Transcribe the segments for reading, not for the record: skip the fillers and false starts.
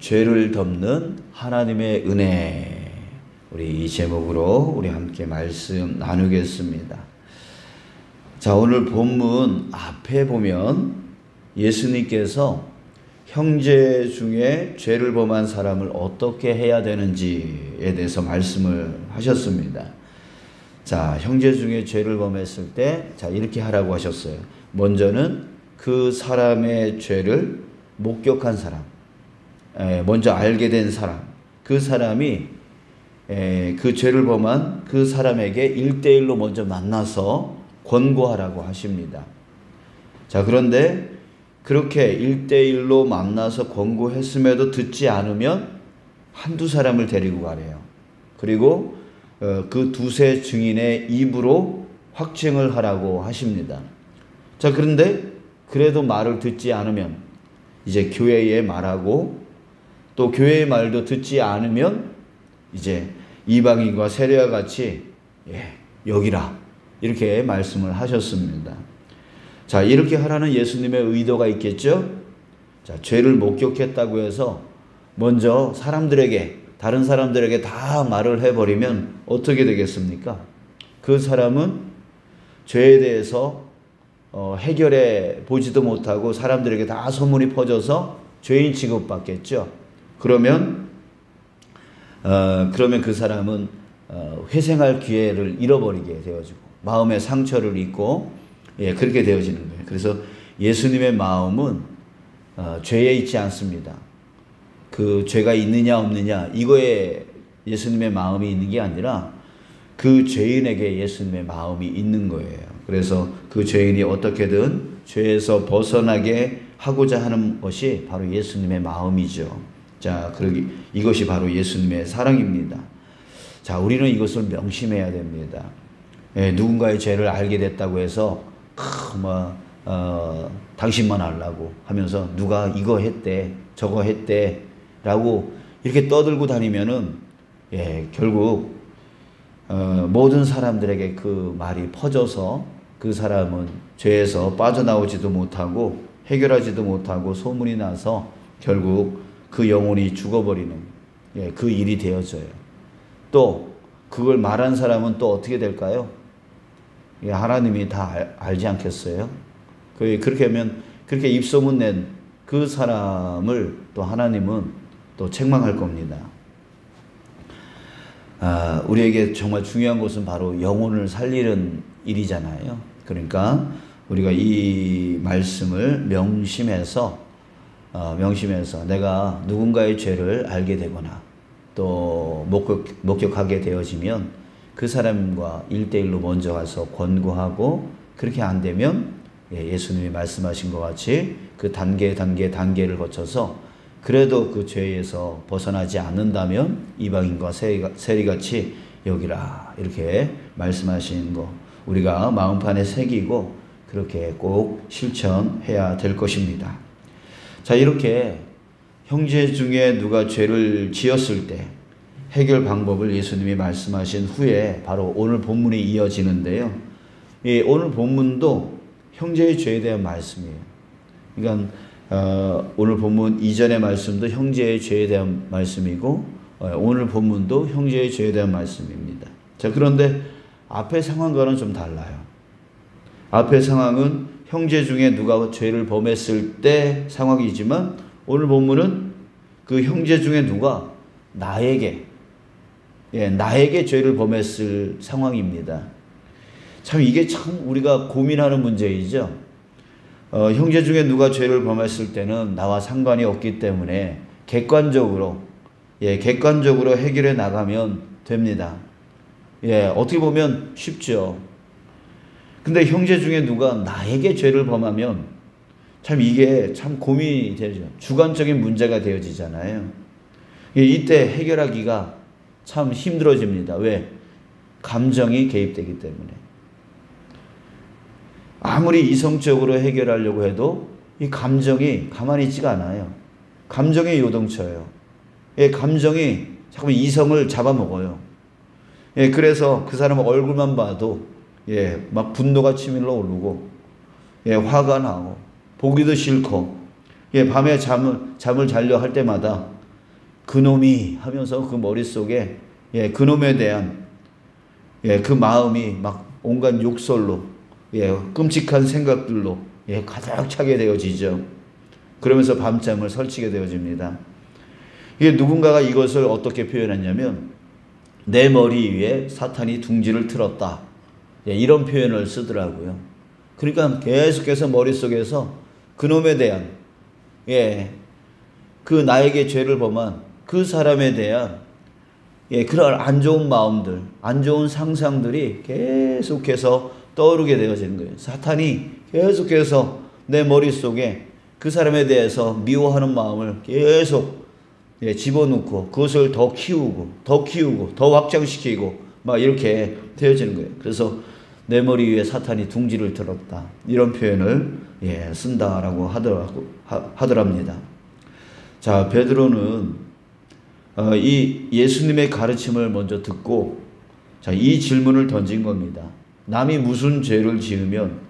죄를 덮는 하나님의 은혜. 우리 이 제목으로 우리 함께 말씀 나누겠습니다. 자, 오늘 본문 앞에 보면 예수님께서 형제 중에 죄를 범한 사람을 어떻게 해야 되는지에 대해서 말씀을 하셨습니다. 자, 형제 중에 죄를 범했을 때, 자, 이렇게 하라고 하셨어요. 먼저는 그 사람의 죄를 목격한 사람, 먼저 알게 된 사람, 그 사람이 그 죄를 범한 그 사람에게 1대1로 먼저 만나서 권고하라고 하십니다. 자, 그런데 그렇게 1대1로 만나서 권고했음에도 듣지 않으면 한두 사람을 데리고 가래요. 그리고 그 두세 증인의 입으로 확증을 하라고 하십니다. 자, 그런데 그래도 말을 듣지 않으면 이제 교회에 말하고, 또 교회의 말도 듣지 않으면 이제 이방인과 세례와 같이 여기라, 이렇게 말씀을 하셨습니다. 자, 이렇게 하라는 예수님의 의도가 있겠죠? 자, 죄를 목격했다고 해서 먼저 다른 사람들에게 다 말을 해버리면 어떻게 되겠습니까? 그 사람은 죄에 대해서 해결해 보지도 못하고 사람들에게 다 소문이 퍼져서 죄인 취급받겠죠. 그러면 그 사람은 회생할 기회를 잃어버리게 되어지고 마음의 상처를 입고 그렇게 되어지는 거예요. 그래서 예수님의 마음은 죄에 있지 않습니다. 그 죄가 있느냐 없느냐 이거에 예수님의 마음이 있는 게 아니라 그 죄인에게 예수님의 마음이 있는 거예요. 그래서 그 죄인이 어떻게든 죄에서 벗어나게 하고자 하는 것이 바로 예수님의 마음이죠. 자, 이것이 바로 예수님의 사랑입니다. 자, 우리는 이것을 명심해야 됩니다. 누군가의 죄를 알게 됐다고 해서 당신만 알라고 하면서 누가 이거 했대 저거 했대 라고 이렇게 떠들고 다니면은 결국 모든 사람들에게 그 말이 퍼져서 그 사람은 죄에서 빠져나오지도 못하고 해결하지도 못하고 소문이 나서 결국 그 영혼이 죽어버리는 그 일이 되어져요. 또 그걸 말한 사람은 또 어떻게 될까요? 하나님이 다 알지 않겠어요? 그렇게 하면, 그렇게 입소문 낸 그 사람을 또 하나님은 또 책망할 겁니다. 우리에게 정말 중요한 것은 바로 영혼을 살리는 일이잖아요. 그러니까 우리가 이 말씀을 명심해서 내가 누군가의 죄를 알게 되거나 또 목격하게 되어지면 그 사람과 1대1로 먼저 가서 권고하고, 그렇게 안 되면 예수님이 말씀하신 것 같이 그 단계를 거쳐서 그래도 그 죄에서 벗어나지 않는다면 이방인과 세리같이 여기라, 이렇게 말씀하신 거 우리가 마음판에 새기고 그렇게 꼭 실천해야 될 것입니다. 자, 이렇게 형제 중에 누가 죄를 지었을 때 해결 방법을 예수님이 말씀하신 후에 바로 오늘 본문이 이어지는데요. 오늘 본문도 형제의 죄에 대한 말씀이에요. 그러니까 오늘 본문 이전의 말씀도 형제의 죄에 대한 말씀이고 오늘 본문도 형제의 죄에 대한 말씀입니다. 자, 그런데 앞의 상황과는 좀 달라요. 앞의 상황은 형제 중에 누가 죄를 범했을 때 상황이지만 오늘 본문은 그 형제 중에 누가 나에게 죄를 범했을 상황입니다. 참 이게 참 우리가 고민하는 문제이죠. 형제 중에 누가 죄를 범했을 때는 나와 상관이 없기 때문에 객관적으로 해결해 나가면 됩니다. 어떻게 보면 쉽죠. 근데 형제 중에 누가 나에게 죄를 범하면 참 이게 참 고민이 되죠. 주관적인 문제가 되어지잖아요. 이때 해결하기가 참 힘들어집니다. 왜? 감정이 개입되기 때문에. 아무리 이성적으로 해결하려고 해도 이 감정이 가만히 있지가 않아요. 감정에 요동쳐요. 감정이 자꾸 이성을 잡아먹어요. 그래서 그 사람 얼굴만 봐도 막 분노가 치밀어 오르고 화가 나고 보기도 싫고 밤에 잠을 자려 할 때마다 그놈이 하면서 그 머릿속에 그놈에 대한 그 마음이 막 온갖 욕설로 끔찍한 생각들로 가득 차게 되어지죠. 그러면서 밤잠을 설치게 되어집니다. 이게 누군가가 이것을 어떻게 표현했냐면 내 머리 위에 사탄이 둥지를 틀었다. 이런 표현을 쓰더라고요. 그러니까 계속해서 머릿속에서 그놈에 대한 그 나에게 죄를 범한 그 사람에 대한 그런 안 좋은 마음들, 안 좋은 상상들이 계속해서 떠오르게 되어지는 거예요. 사탄이 계속해서 내 머릿속에 그 사람에 대해서 미워하는 마음을 계속 집어넣고 그것을 더 키우고 더 확장시키고 막 이렇게 되어지는 거예요. 그래서 내 머리 위에 사탄이 둥지를 들었다. 이런 표현을 쓴다라고 하더랍니다. 자, 베드로는 이 예수님의 가르침을 먼저 듣고 이 질문을 던진 겁니다. 남이 무슨 죄를 지으면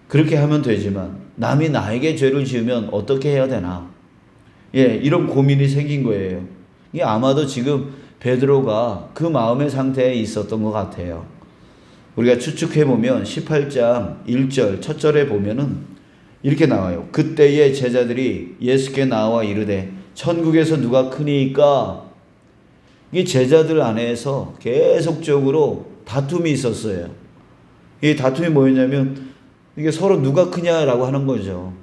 그렇게 하면 되지만 남이 나에게 죄를 지으면 어떻게 해야 되나? 이런 고민이 생긴 거예요. 이게 아마도 지금 베드로가 그 마음의 상태에 있었던 것 같아요. 우리가 추측해보면 18장 1절 첫 절에 보면은 이렇게 나와요. 그때의 제자들이 예수께 나와 이르되 천국에서 누가 크니까? 이 제자들 안에서 계속적으로 다툼이 있었어요. 이 다툼이 뭐였냐면 이게 서로 누가 크냐라고 하는 거죠.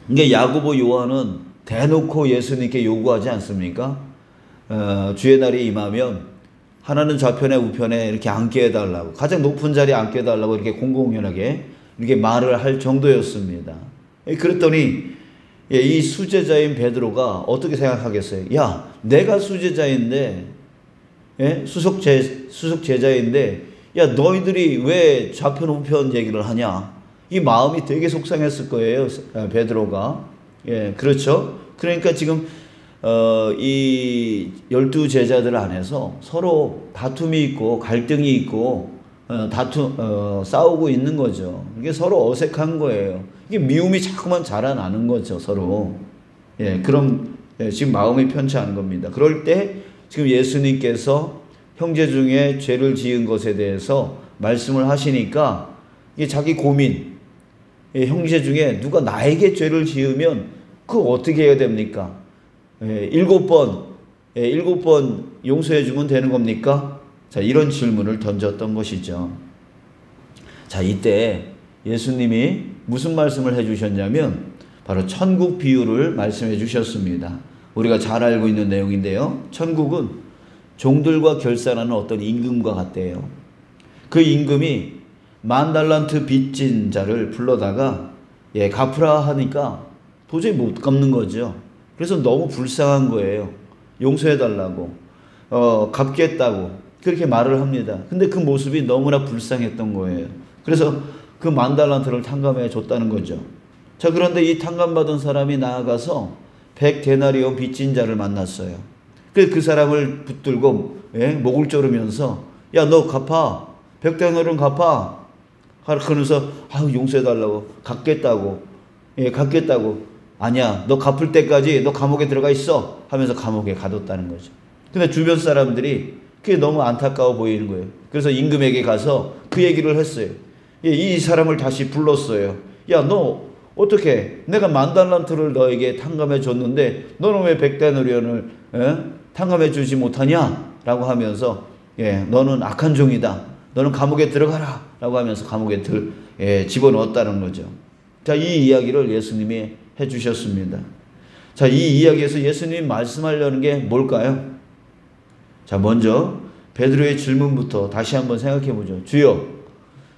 이게 야고보 요한은 대놓고 예수님께 요구하지 않습니까? 주의 날이 임하면 하나는 좌편에 우편에 이렇게 앉게 해달라고, 가장 높은 자리에 앉게 해달라고 이렇게 공공연하게 이렇게 말을 할 정도였습니다. 그랬더니 이 수제자인 베드로가 어떻게 생각하겠어요? 야, 내가 수제자인데, 수석 제자인데, 야, 너희들이 왜 좌편 우편 얘기를 하냐? 이 마음이 되게 속상했을 거예요, 베드로가. 그렇죠? 그러니까 지금 이 12 제자들 안에서 서로 다툼이 있고 갈등이 있고 싸우고 있는 거죠. 이게 서로 어색한 거예요. 이게 미움이 자꾸만 자라나는 거죠, 서로. 그럼 지금 마음이 편치 않은 겁니다. 그럴 때 지금 예수님께서 형제 중에 죄를 지은 것에 대해서 말씀을 하시니까 이게 자기 고민, 형제 중에 누가 나에게 죄를 지으면 그거 어떻게 해야 됩니까? 7번 용서해 주면 되는 겁니까? 자, 이런 질문을 던졌던 것이죠. 자, 이때 예수님이 무슨 말씀을 해 주셨냐면 바로 천국 비유를 말씀해 주셨습니다. 우리가 잘 알고 있는 내용인데요. 천국은 종들과 결산하는 어떤 임금과 같대요. 그 임금이 10,000달란트 빚진 자를 불러다가 갚으라 하니까 도저히 못 갚는 거죠. 그래서 너무 불쌍한 거예요. 용서해달라고, 갚겠다고 그렇게 말을 합니다. 근데 그 모습이 너무나 불쌍했던 거예요. 그래서 그 10,000달란트를 탕감해 줬다는 거죠. 자, 그런데 이 탕감받은 사람이 나아가서 100데나리온 빚진 자를 만났어요. 그 사람을 붙들고 목을 조르면서 야, 너 갚아. 100데나리온 갚아. 그러면서 용서해달라고, 갚겠다고. 아니야, 너 갚을 때까지 너 감옥에 들어가 있어 하면서 감옥에 가뒀다는 거죠. 근데 주변 사람들이 그게 너무 안타까워 보이는 거예요. 그래서 임금에게 가서 그 얘기를 했어요. 이 사람을 다시 불렀어요. 야, 너 어떻게, 내가 10,000달란트를 너에게 탕감해 줬는데 너는 왜 100데나리온을 탕감해 주지 못하냐? 라고 하면서 너는 악한 종이다. 너는 감옥에 들어가라. 라고 하면서 감옥에 집어넣었다는 거죠. 자, 이 이야기를 예수님이 해 주셨습니다. 자, 이 이야기에서 예수님이 말씀하려는 게 뭘까요? 자, 먼저 베드로의 질문부터 다시 한번 생각해 보죠. 주여,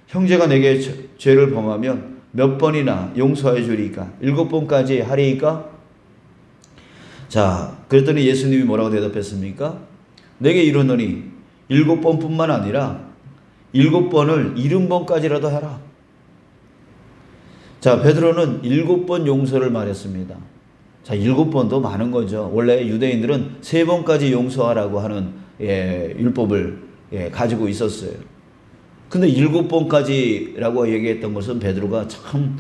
형제가 내게 죄를 범하면 몇 번이나 용서해 주리까? 7번까지 하리이까? 자, 그랬더니 예수님이 뭐라고 대답했습니까? 내게 이르노니 7번뿐만 아니라 7번을 70번까지라도 해라. 자, 베드로는 7번 용서를 말했습니다. 자, 7번도 많은 거죠. 원래 유대인들은 3번까지 용서하라고 하는 율법을 가지고 있었어요. 근데 7번까지라고 얘기했던 것은 베드로가 참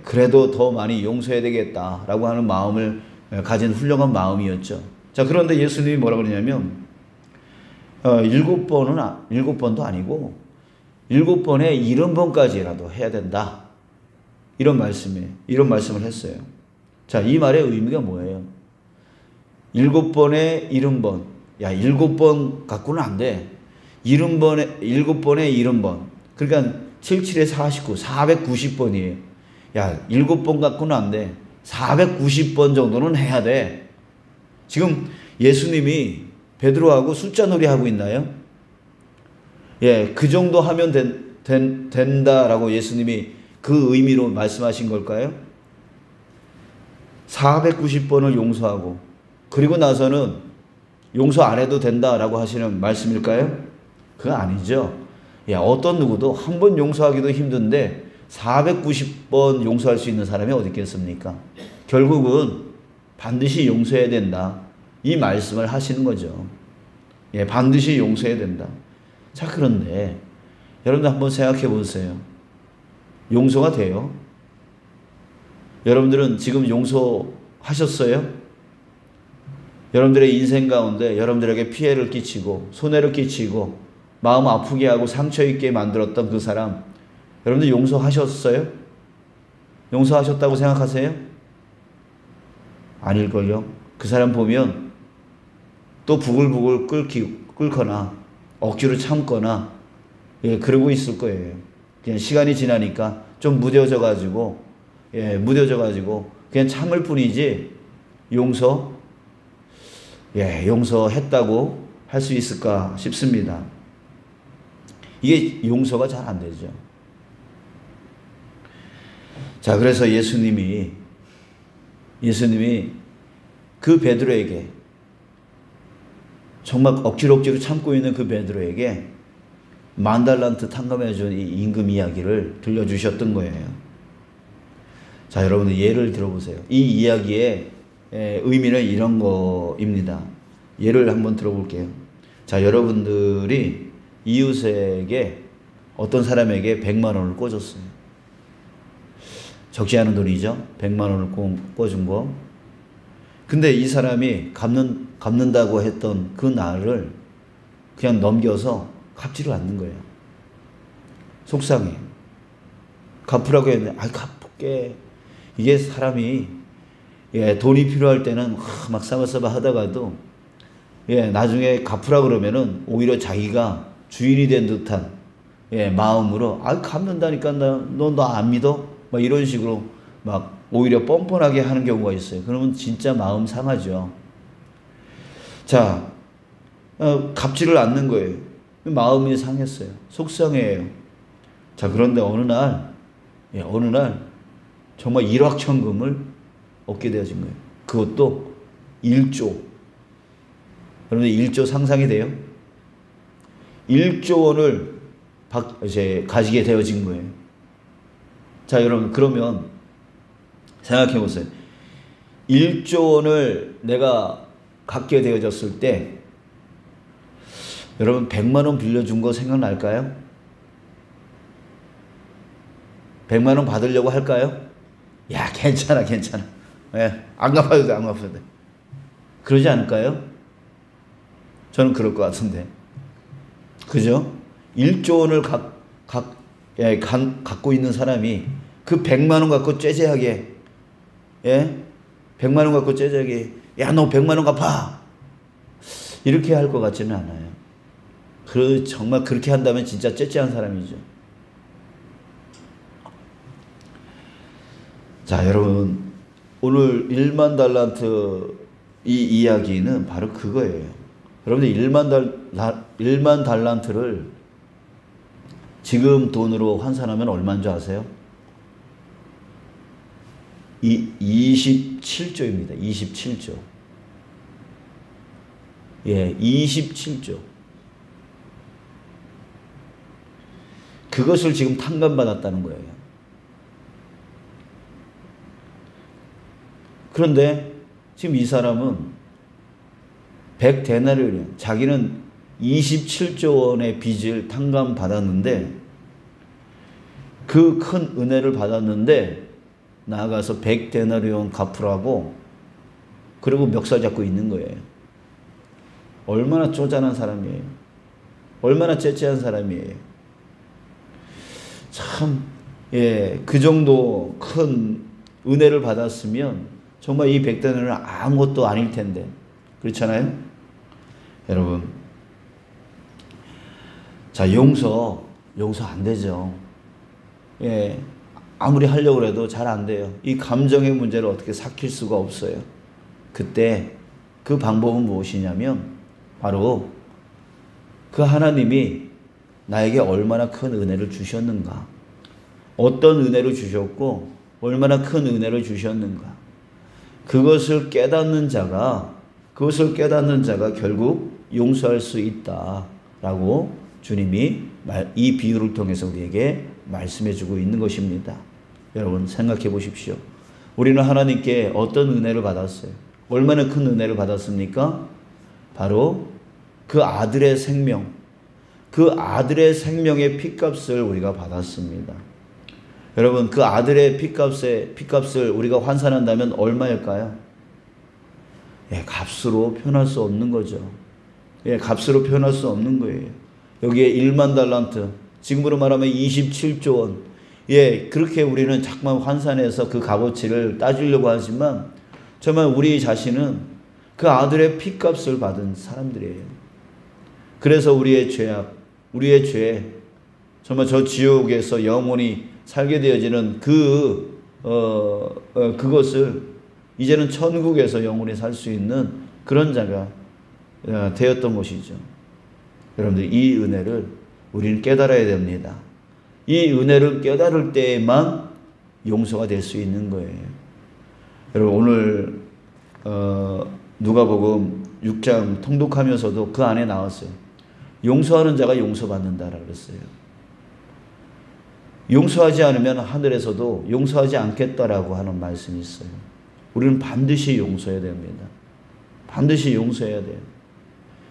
그래도 더 많이 용서해야 되겠다라고 하는 마음을 가진 훌륭한 마음이었죠. 자, 그런데 예수님이 뭐라 그러냐면 7번도 아니고 7번에 70번까지라도 해야 된다. 이런 말씀을 했어요. 자, 이 말의 의미가 뭐예요? 7번에 70번. 야, 7번 갖고는 안 돼. 7번에 70번. 그러니까 77에 49, 490번이에요. 야, 7번 갖고는 안 돼. 490번 정도는 해야 돼. 지금 예수님이 베드로하고 숫자 놀이 하고 있나요? 예, 그 정도 하면 된다라고 예수님이 그 의미로 말씀하신 걸까요? 490번을 용서하고 그리고 나서는 용서 안 해도 된다라고 하시는 말씀일까요? 그거 아니죠. 예, 어떤 누구도 한 번 용서하기도 힘든데 490번 용서할 수 있는 사람이 어디 있겠습니까? 결국은 반드시 용서해야 된다. 이 말씀을 하시는 거죠. 예, 반드시 용서해야 된다. 자, 그런데 여러분들 한번 생각해 보세요. 용서가 돼요? 여러분들은 지금 용서하셨어요? 여러분들의 인생 가운데 여러분들에게 피해를 끼치고 손해를 끼치고 마음 아프게 하고 상처 있게 만들었던 그 사람, 여러분들 용서하셨어요? 용서하셨다고 생각하세요? 아닐걸요. 그 사람 보면 또 부글부글 끓거나 억지로 참거나, 예, 그러고 있을 거예요. 그냥 시간이 지나니까 좀 무뎌져가지고 그냥 참을 뿐이지 용서했다고 할 수 있을까 싶습니다. 이게 용서가 잘 안 되죠. 자, 그래서 예수님이 그 베드로에게, 정말 억지로 참고 있는 그 베드로에게 10,000달란트 탕감해 준 이 임금 이야기를 들려주셨던 거예요. 자, 여러분들 예를 들어보세요. 이 이야기의 의미는 이런 거입니다. 예를 한번 들어볼게요. 자, 여러분들이 이웃에게, 어떤 사람에게 100만 원을 꿔줬어요. 적지 않은 돈이죠. 100만 원을 꿔준 거. 근데 이 사람이 갚는다고 했던 그 날을 그냥 넘겨서 갚지를 않는 거예요. 속상해. 갚으라고 했는데, 갚을게. 이게 사람이, 예, 돈이 필요할 때는 막 사바사바 하다가도, 예, 나중에 갚으라 그러면은 오히려 자기가 주인이 된 듯한, 예, 마음으로, 갚는다니까 너 안 믿어? 막 이런 식으로 막 오히려 뻔뻔하게 하는 경우가 있어요. 그러면 진짜 마음 상하죠. 자, 갚지를 않는 거예요. 마음이 상했어요. 속상해요. 자, 그런데 어느 날 정말 일확천금을 얻게 되어진 거예요. 그것도 1조. 여러분들 1조 상상이 돼요? 1조 원을 이제 가지게 되어진 거예요. 자, 여러분, 그러면 생각해 보세요. 1조 원을 내가 갖게 되어졌을 때, 여러분 100만 원 빌려준 거 생각날까요? 100만 원 받으려고 할까요? 야, 괜찮아. 예, 안 갚아도 돼. 그러지 않을까요? 저는 그럴 것 같은데. 그죠? 1조 원을 갖고 있는 사람이 그 100만 원 갖고 째째하게, 예? 100만 원 갖고 째째하게, 야, 너 100만 원 갚아! 이렇게 할 것 같지는 않아요. 정말 그렇게 한다면 진짜 째째한 사람이죠. 자, 여러분, 오늘 1만 달란트 이 이야기는 바로 그거예요. 여러분들 1만 달란트를 지금 돈으로 환산하면 얼마인 줄 아세요? 27조입니다. 27조. 예, 27조. 그것을 지금 탕감받았다는 거예요. 그런데 지금 이 사람은 100데나리온, 자기는 27조 원의 빚을 탕감받았는데, 그 큰 은혜를 받았는데 나아가서 100데나리온 갚으라고 그리고 멱살 잡고 있는 거예요. 얼마나 쪼잔한 사람이에요. 얼마나 째째한 사람이에요. 참, 그 정도 큰 은혜를 받았으면 정말 이 백단원은 아무것도 아닐 텐데. 그렇잖아요? 여러분. 자, 용서 안 되죠. 아무리 하려고 해도 잘 안 돼요. 이 감정의 문제를 어떻게 삭힐 수가 없어요. 그때 그 방법은 무엇이냐면 바로 그 하나님이 나에게 얼마나 큰 은혜를 주셨는가, 어떤 은혜를 주셨고 얼마나 큰 은혜를 주셨는가, 그것을 깨닫는 자가 결국 용서할 수 있다라고 주님이 이 비유를 통해서 우리에게 말씀해 주고 있는 것입니다. 여러분 생각해 보십시오. 우리는 하나님께 어떤 은혜를 받았어요? 얼마나 큰 은혜를 받았습니까? 바로 그 아들의 생명, 그 아들의 생명의 핏값을 우리가 받았습니다. 여러분 그 아들의 핏값을 우리가 환산한다면 얼마일까요? 값으로 표현할 수 없는 거죠. 값으로 표현할 수 없는 거예요. 여기에 1만 달란트, 지금으로 말하면 27조 원. 그렇게 우리는 자꾸만 환산해서 그 값어치를 따지려고 하지만 정말 우리 자신은 그 아들의 핏값을 받은 사람들이에요. 그래서 우리의 죄, 정말 저 지옥에서 영원히 살게 되어지는 그것을 이제는 천국에서 영원히 살 수 있는 그런 자가 되었던 것이죠. 여러분들 이 은혜를 우리는 깨달아야 됩니다. 이 은혜를 깨달을 때에만 용서가 될 수 있는 거예요. 여러분 오늘 누가복음 6장 통독하면서도 그 안에 나왔어요. 용서하는 자가 용서받는다라고 그랬어요. 용서하지 않으면 하늘에서도 용서하지 않겠다라고 하는 말씀이 있어요. 우리는 반드시 용서해야 됩니다. 반드시 용서해야 돼요.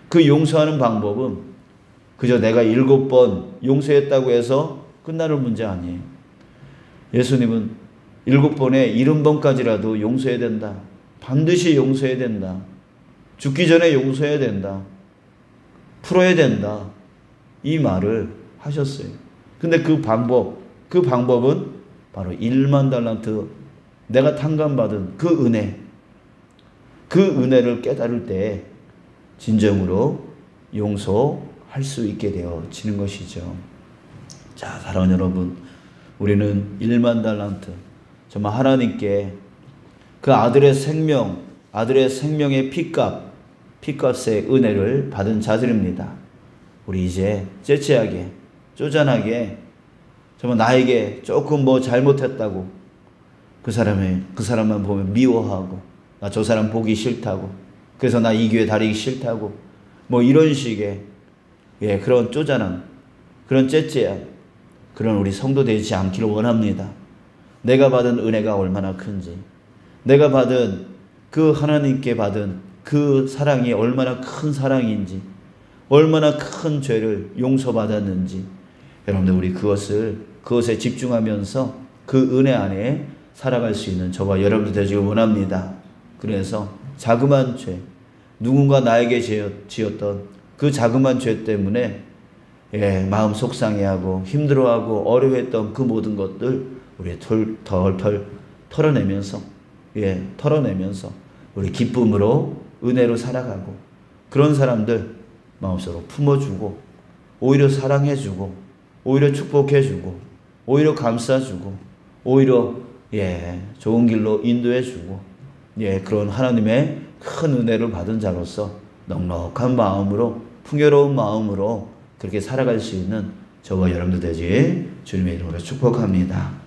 그 용서하는 방법은 그저 내가 7번 용서했다고 해서 끝나는 문제 아니에요. 예수님은 7번에 70번까지라도 용서해야 된다. 반드시 용서해야 된다. 죽기 전에 용서해야 된다. 풀어야 된다. 이 말을 하셨어요. 근데 그 방법은 바로 1만 달란트 내가 탕감받은 그 은혜를 깨달을 때 진정으로 용서할 수 있게 되어지는 것이죠. 자, 사랑하는 여러분, 우리는 1만 달란트, 정말 하나님께 그 아들의 생명의 핏값의 은혜를 받은 자들입니다. 우리 이제 째째하게, 쪼잔하게, 정말 나에게 조금 잘못했다고 그 사람만 보면 미워하고, 나 저 사람 보기 싫다고, 그래서 나 이 교회 다니기 싫다고, 이런 식의 그런 쪼잔한, 그런 째째한 그런 우리 성도 되지 않기를 원합니다. 내가 받은 은혜가 얼마나 큰지, 내가 하나님께 받은 그 사랑이 얼마나 큰 사랑인지, 얼마나 큰 죄를 용서받았는지, 여러분들 우리 그것에 집중하면서 그 은혜 안에 살아갈 수 있는 저와 여러분들 되시길 원합니다. 그래서 자그마한 죄, 누군가 나에게 지었던 그 자그마한 죄 때문에 마음 속상해하고 힘들어하고 어려워했던 그 모든 것들 우리 털털 털어내면서 우리 기쁨으로 은혜로 살아가고, 그런 사람들 마음속으로 품어주고, 오히려 사랑해주고, 오히려 축복해주고, 오히려 감싸주고, 오히려 좋은 길로 인도해주고, 그런 하나님의 큰 은혜를 받은 자로서 넉넉한 마음으로, 풍요로운 마음으로 그렇게 살아갈 수 있는 저와 여러분들 되지 주님의 이름으로 축복합니다.